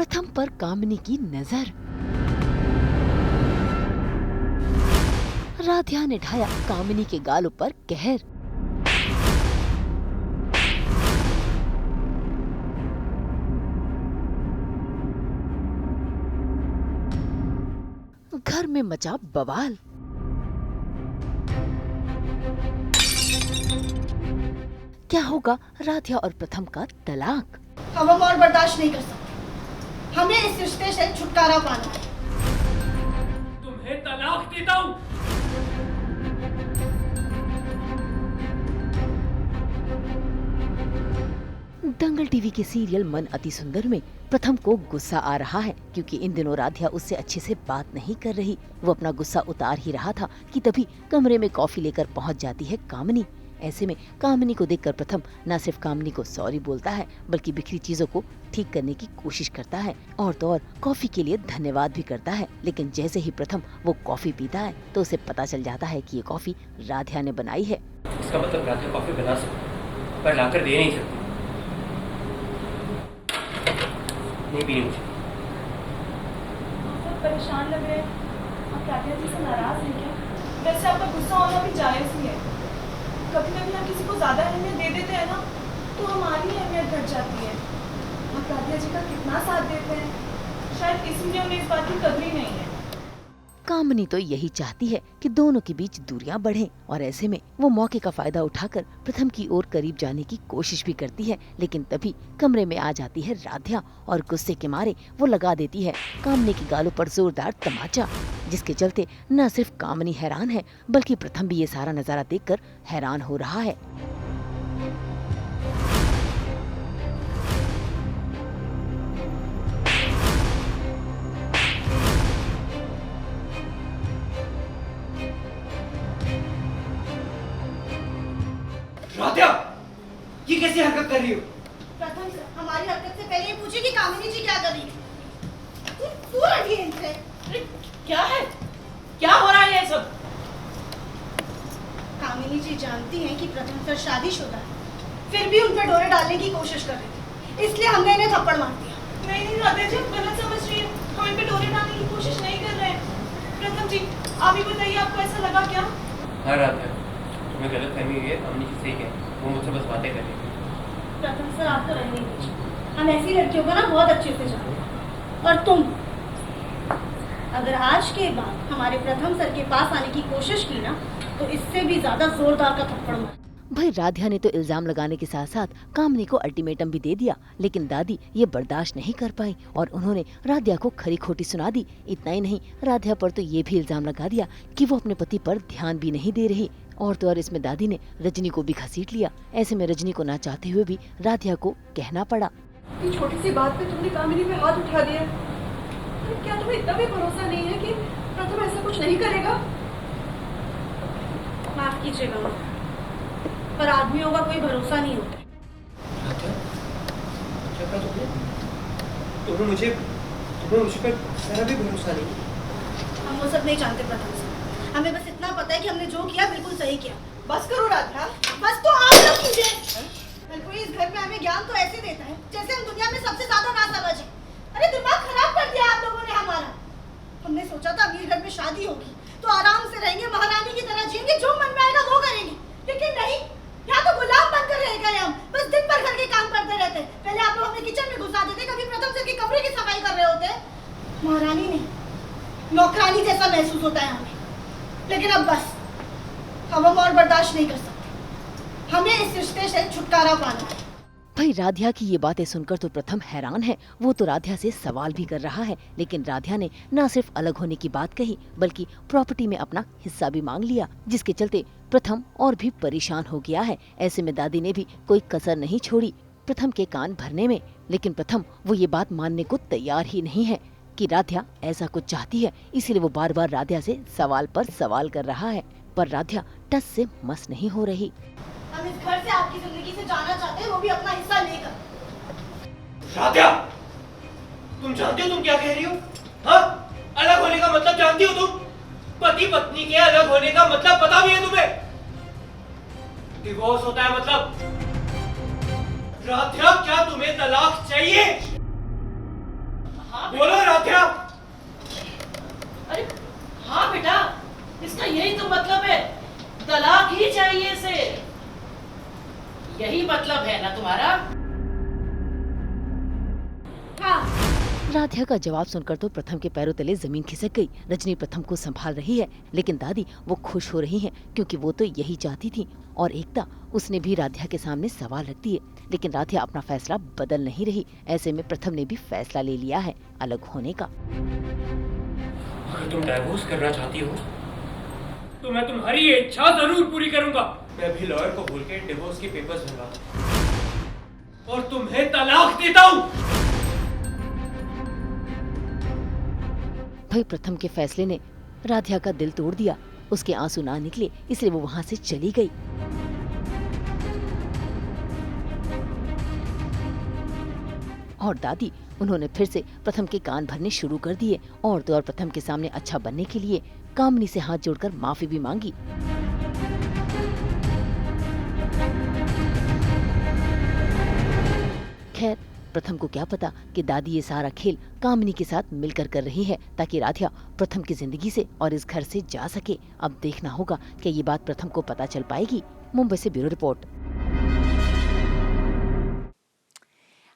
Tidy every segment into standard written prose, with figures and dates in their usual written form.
प्रथम पर कामिनी की नजर। राध्या ने ढाया कामिनी के गालों पर कहर। घर में मचा बवाल। क्या होगा राध्या और प्रथम का तलाक? हम और बर्दाश्त नहीं कर सकते। हमें इस रिश्ते से छुटकारा पाना है। तुम्हें तलाक देता हूँ। दंगल टीवी के सीरियल मन अति सुंदर में प्रथम को गुस्सा आ रहा है क्योंकि इन दिनों राध्या उससे अच्छे से बात नहीं कर रही। वो अपना गुस्सा उतार ही रहा था कि तभी कमरे में कॉफी लेकर पहुंच जाती है कामिनी। ऐसे में कामिनी को देखकर प्रथम न सिर्फ कामिनी को सॉरी बोलता है बल्कि बिखरी चीजों को ठीक करने की कोशिश करता है और तो और कॉफी के लिए धन्यवाद भी करता है। लेकिन जैसे ही प्रथम वो कॉफी पीता है तो उसे पता चल जाता है कि ये कॉफी राध्या ने बनाई है। इसका मतलब राध्या कॉफी बना सकती पर लाकर दे नहीं सकती। नहीं पीनी मुझे। आप परेशान लग रहे हैं। आप राध्या जी से नाराज हैं क्या? वैसे आपका गुस्सा होना भी जायज ही है। कभी कभी हम किसी को ज्यादा अहमियत दे देते हैं ना तो हमारी अहमियत घट जाती है। आप राध्या जी का कितना साथ देते हैं, शायद इसीलिए उन्हें इस बात की कदर ही नहीं है। कामिनी तो यही चाहती है कि दोनों के बीच दूरियां बढ़ें और ऐसे में वो मौके का फायदा उठाकर प्रथम की ओर करीब जाने की कोशिश भी करती है। लेकिन तभी कमरे में आ जाती है राध्या और गुस्से के मारे वो लगा देती है कामिनी के गालों पर जोरदार तमाचा, जिसके चलते न सिर्फ कामिनी हैरान है बल्कि प्रथम भी ये सारा नजारा देखकर हैरान हो रहा है। राध्या, ये कैसी हरकत कर रही हो? प्रथम सर, हमारी हरकत से पहले ये पूछे कि कामिनी जी क्या कर रही है। तू हटी इनसे। अरे क्या है? क्या हो रहा है ये सब? कामिनी जी जानती हैं कि प्रथम सर शादीशुदा है, फिर भी उन पर डोरे डालने की कोशिश कर रही थी, इसलिए हमने इन्हें थप्पड़ मार दिया। नहीं राध्या जी, आप गलत समझ रही हैं। हम इन पे डोरे डालने की कोशिश नहीं कर रहे हैं। प्रथम जी, आप ही बताइए, आपको ऐसा लगा क्या? हाँ राध्या, तुम्हें गलत फहमी हुई है। अम्मी जी सही कह, वो मुझसे बस बातें कर रही थी। प्रथम सर, आप तो रहने दीजिए। हम ऐसी लड़कियों को ना बहुत अच्छे से जानते हैं। और तुम अगर आज के बाद हमारे प्रथम सर के पास आने की कोशिश की ना तो इससे भी ज्यादा जोरदार का थप्पड़ मार। भाई राध्या ने तो इल्जाम लगाने के साथ साथ कामिनी को अल्टीमेटम भी दे दिया, लेकिन दादी ये बर्दाश्त नहीं कर पाई और उन्होंने राध्या को खरी खोटी सुना दी। इतना ही नहीं, राध्या पर तो ये भी इल्जाम लगा दिया कि वो अपने पति पर ध्यान भी नहीं दे रही और तो और इसमें दादी ने रजनी को भी घसीट लिया। ऐसे में रजनी को ना चाहते हुए भी राध्या को कहना पड़ा। ये छोटी सी बात पे तुमने कामिनी पे हाथ उठा दिया। तो क्या तुम्हें इतना भी भरोसा नहीं है कि प्रथम ऐसा कुछ नहीं करेगा? माफ कीजिएगा, पर आदमियों का कोई भरोसा नहीं होता। राध्या, क्या कहा तुमने? तुम्हें मुझ पर जरा भी भरोसा नहीं? हम वो सब नहीं जानते प्रथम सर, हमें बस इतना पता है कि हमने जो किया बिल्कुल सही किया। बस करो राध्या, बस तो आप लोग कीजिए। कोई इस घर में हमें ज्ञान तो ऐसे देता है जैसे हम दुनिया में सबसे ज्यादा ना समझे। अरे दिमाग खराब कर दिया आप लोगों ने हमारा। हमने सोचा था अमीर घर में शादी होगी तो आराम से रहेंगे, महारानी की तरह जिएंगे, जो मन में आएगा वो करेंगे। लेकिन नहीं, यहाँ तो गुलाम बनकर रह गए हम। बस दिन भर घर के काम करते रहते। पहले आप लोग हमें किचन में घुसा देते, कभी प्रथम सर के कमरे की सफाई कर रहे होते। महारानी नहीं, नौकरानी जैसा महसूस होता है हमें। लेकिन अब बस, हम और बर्दाश्त नहीं कर सकते। हमें इस रिश्ते से छुटकारा पाना है। भाई राध्या की ये बातें सुनकर तो प्रथम हैरान है। वो तो राध्या से सवाल भी कर रहा है, लेकिन राध्या ने न सिर्फ अलग होने की बात कही बल्कि प्रॉपर्टी में अपना हिस्सा भी मांग लिया, जिसके चलते प्रथम और भी परेशान हो गया है। ऐसे में दादी ने भी कोई कसर नहीं छोड़ी प्रथम के कान भरने में, लेकिन प्रथम वो ये बात मानने को तैयार ही नहीं है कि राध्या ऐसा कुछ चाहती है। इसीलिए वो बार बार राध्या से सवाल पर सवाल कर रहा है, पर राध्या टस से मस नहीं हो रही। हम इस घर से आपकी जिंदगी से जाना चाहते हैं, वो भी अपना हिस्सा लेकर। राध्या, तुम जानती हो तुम क्या कह रही हो? हाँ, अलग होने का मतलब जानती हो तुम? पति पत्नी के अलग होने का मतलब पता भी है तुम्हें? डिवोर्स होता है मतलब। राध्या, क्या तुम्हें तलाक चाहिए? बोलो राधिया। अरे हाँ बेटा, इसका यही तो मतलब है, तलाक ही चाहिए इसे। यही मतलब है ना तुम्हारा? हाँ। राधिया का जवाब सुनकर तो प्रथम के पैरों तले जमीन खिसक गई। रजनी प्रथम को संभाल रही है, लेकिन दादी वो खुश हो रही हैं क्योंकि वो तो यही चाहती थी। और एकता, उसने भी राधिया के सामने सवाल रख दिए, लेकिन राधिया अपना फैसला बदल नहीं रही। ऐसे में प्रथम ने भी फैसला ले लिया है अलग होने का। अगर तुम डाइवोर्स करना चाहती हो तो मैं तुम्हारी ये इच्छा जरूर पूरी करूंगा। मैं भी लॉयर को बोल के डिवोर्स के पेपर्स बनवा और तुम्हें तलाक देता हूँ। भाई प्रथम के फैसले ने राधिया का दिल तोड़ दिया। उसके आंसू ना निकले, इसलिए वो वहाँ से चली गई। और दादी, उन्होंने फिर से प्रथम के कान भरने शुरू कर दिए और तो और प्रथम के सामने अच्छा बनने के लिए कामनी से हाथ जोड़कर माफी भी मांगी। खैर, प्रथम को क्या पता कि दादी ये सारा खेल कामिनी के साथ मिलकर कर रही है ताकि राधिया प्रथम की जिंदगी से और इस घर से जा सके। अब देखना होगा कि ये बात प्रथम को पता चल पाएगी। मुंबई से ब्यूरो रिपोर्ट।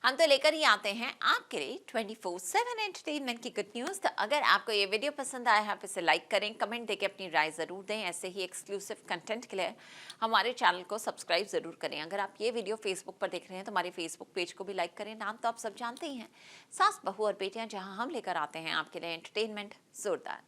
हम तो लेकर ही आते हैं आपके लिए 24/7 एंटरटेनमेंट की गुड न्यूज़। तो अगर आपको ये वीडियो पसंद आया है आप इसे लाइक करें, कमेंट देके अपनी राय ज़रूर दें। ऐसे ही एक्सक्लूसिव कंटेंट के लिए हमारे चैनल को सब्सक्राइब ज़रूर करें। अगर आप ये वीडियो फेसबुक पर देख रहे हैं तो हमारे फेसबुक पेज को भी लाइक करें। नाम तो आप सब जानते ही हैं, सास, बहू और बेटियाँ, जहाँ हम लेकर आते हैं आपके लिए एंटरटेनमेंट जोरदार।